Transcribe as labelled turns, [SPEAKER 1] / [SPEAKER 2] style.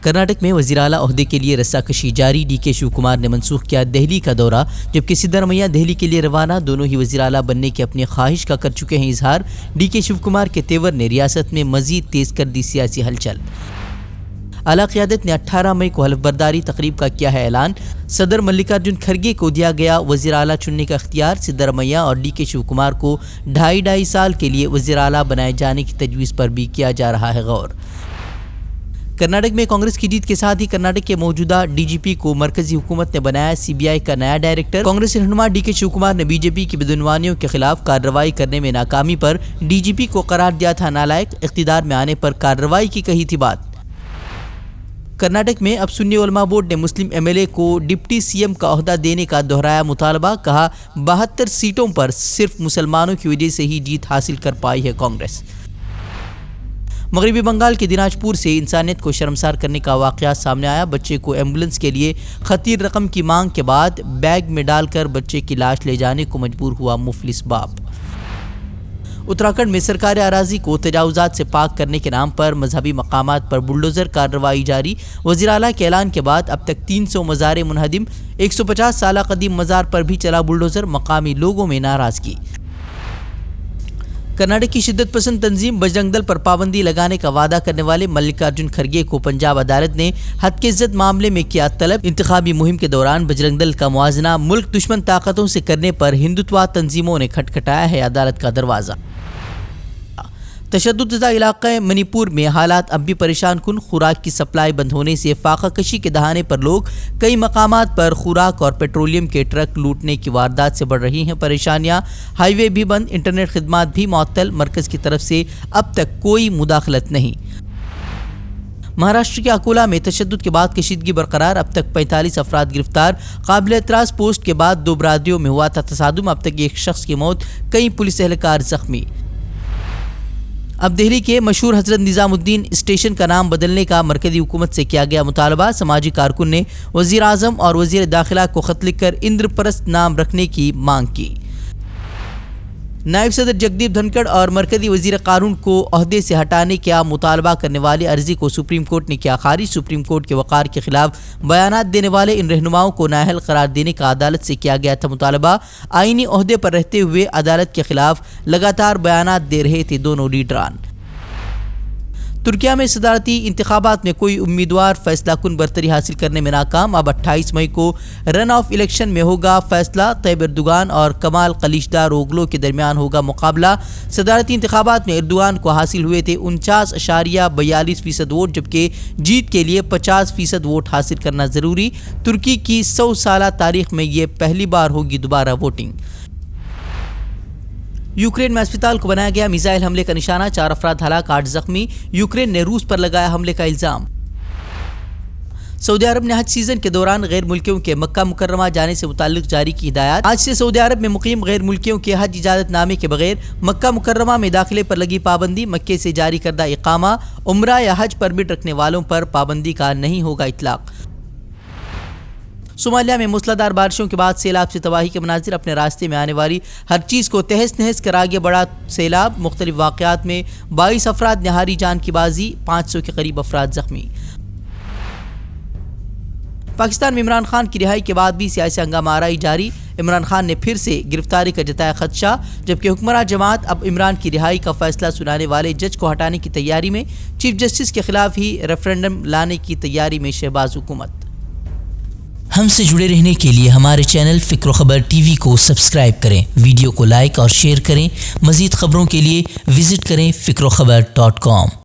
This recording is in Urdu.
[SPEAKER 1] کرناٹک میں وزیر اعلیٰ عہدے کے لیے رسہ کشی جاری، ڈی کے شیو کمار نے منسوخ کیا دہلی کا دورہ، جبکہ سدھرمیا دہلی کے لیے روانہ، دونوں ہی وزیر اعلیٰ بننے کی اپنی خواہش کا کر چکے ہیں اظہار۔ ڈی کے شیو کمار کے تیور نے ریاست میں مزید تیز کر دی سیاسی ہلچل۔ اعلیٰ قیادت نے 18 مئی کو حلف برداری تقریب کا کیا ہے اعلان، صدر ملکارجن کھڑگے کو دیا گیا وزیر اعلیٰ چننے کا اختیار، سدھرمیا اور ڈی کے شیو کمار کو 2.5 سال کے لیے وزیر اعلیٰ بنائے جانے کی تجویز پر بھی کیا جا رہا ہے غور۔ کرناٹک میں کانگریس کی جیت کے ساتھ ہی کرناٹک کے موجودہ ڈی جی پی کو مرکزی حکومت نے بنایا سی بی آئی کا نیا ڈائریکٹر۔ کانگریس رہنما ڈی کے شیو کمار نے بی جے پی کی بدعنوانیوں کے خلاف کارروائی کرنے میں ناکامی پر ڈی جی پی کو قرار دیا تھا نالائق، اقتدار میں آنے پر کارروائی کی کہی تھی بات۔ کرناٹک میں اب سنی علماء بورڈ نے مسلم ایم ایل اے کو ڈپٹی سی ایم کا عہدہ دینے کا دہرایا مطالبہ، کہا 72 سیٹوں پر صرف مسلمانوں کی وجہ سے ہی جیت حاصل کر پائی ہے کانگریس۔ مغربی بنگال کے دیناج پور سے انسانیت کو شرمسار کرنے کا واقعہ سامنے آیا، بچے کو ایمبولنس کے لیے خطیر رقم کی مانگ کے بعد بیگ میں ڈال کر بچے کی لاش لے جانے کو مجبور ہوا مفلس باپ۔ اتراکھنڈ میں سرکاری اراضی کو تجاوزات سے پاک کرنے کے نام پر مذہبی مقامات پر بلڈوزر کارروائی جاری، وزیر اعلیٰ کے اعلان کے بعد اب تک 300 مزار منہدم، 150 سالہ قدیم مزار پر بھی چلا بلڈوزر، مقامی لوگوں میں ناراضگی۔ کرناٹک کی شدت پسند تنظیم بجرنگ دل پر پابندی لگانے کا وعدہ کرنے والے ملکارجن کھڑگے کو پنجاب عدالت نے حد کی زد معاملے میں کیا طلب، انتخابی مہم کے دوران بجرنگ دل کا موازنہ ملک دشمن طاقتوں سے کرنے پر ہندوتوا تنظیموں نے کھٹکھٹایا ہے عدالت کا دروازہ۔ تشدد زدہ علاقہ منی پور میں حالات اب بھی پریشان کن، خوراک کی سپلائی بند ہونے سے فاقہ کشی کے دہانے پر لوگ، کئی مقامات پر خوراک اور پیٹرولیم کے ٹرک لوٹنے کی واردات سے بڑھ رہی ہیں پریشانیاں، ہائی وے بھی بند، انٹرنیٹ خدمات بھی معطل، مرکز کی طرف سے اب تک کوئی مداخلت نہیں۔ مہاراشٹر کے اکولا میں تشدد کے بعد کشیدگی برقرار، اب تک 45 افراد گرفتار، قابل اعتراض پوسٹ کے بعد 2 برادریوں میں ہوا تھا تصادم، اب تک 1 شخص کی موت، کئی پولیس اہلکار زخمی۔ اب دہلی کے مشہور حضرت نظام الدین اسٹیشن کا نام بدلنے کا مرکزی حکومت سے کیا گیا مطالبہ، سماجی کارکن نے وزیر اعظم اور وزیر داخلہ کو خط لکھ کر اندر پرست نام رکھنے کی مانگ کی۔ نائب صدر جگدیپ دھنکڑ اور مرکزی وزیر قانون کو عہدے سے ہٹانے کا مطالبہ کرنے والی عرضی کو سپریم کورٹ نے کیا خارج، سپریم کورٹ کے وقار کے خلاف بیانات دینے والے ان رہنماؤں کو نااہل قرار دینے کا عدالت سے کیا گیا تھا مطالبہ، آئینی عہدے پر رہتے ہوئے عدالت کے خلاف لگاتار بیانات دے رہے تھے دونوں لیڈران۔ ترکیہ میں صدارتی انتخابات میں کوئی امیدوار فیصلہ کن برتری حاصل کرنے میں ناکام، اب 28 مئی کو رن آف الیکشن میں ہوگا فیصلہ، طیب اردوغان اور کمال کلیچداروغلو کے درمیان ہوگا مقابلہ۔ صدارتی انتخابات میں اردوغان کو حاصل ہوئے تھے 49.42% ووٹ، جبکہ جیت کے لیے 50% ووٹ حاصل کرنا ضروری۔ ترکی کی 100 سالہ تاریخ میں یہ پہلی بار ہوگی دوبارہ ووٹنگ۔ یوکرین میں اسپتال کو بنایا گیا میزائل حملے کا نشانہ، 4 افراد ہلاک، 8 زخمی، یوکرین نے روس پر لگایا حملے کا الزام۔ سعودی عرب نے حج سیزن کے دوران غیر ملکیوں کے مکہ مکرمہ جانے سے متعلق جاری کی ہدایات، آج سے سعودی عرب میں مقیم غیر ملکیوں کے حج اجازت نامے کے بغیر مکہ مکرمہ میں داخلے پر لگی پابندی، مکے سے جاری کردہ اقامہ، عمرہ یا حج پرمٹ رکھنے والوں پر پابندی کا نہیں ہوگا اطلاق۔ صومالیہ میں موسلادھار بارشوں کے بعد سیلاب سے تباہی کے مناظر، اپنے راستے میں آنے والی ہر چیز کو تہس نہس کر آگے بڑھا سیلاب، مختلف واقعات میں 22 افراد نے ہاری جان کی بازی، 500 کے قریب افراد زخمی۔ پاکستان میں عمران خان کی رہائی کے بعد بھی سیاسی ہنگامہ آرائی جاری، عمران خان نے پھر سے گرفتاری کا جتایا خدشہ، جبکہ حکمراں جماعت اب عمران کی رہائی کا فیصلہ سنانے والے جج کو ہٹانے کی تیاری میں، چیف جسٹس کے خلاف ہی ریفرنڈم لانے کی تیاری میں شہباز حکومت۔ ہم سے جڑے رہنے کے لیے ہمارے چینل فکر و خبر ٹی وی کو سبسکرائب کریں، ویڈیو کو لائک اور شیئر کریں، مزید خبروں کے لیے وزٹ کریں فکروخبر.com۔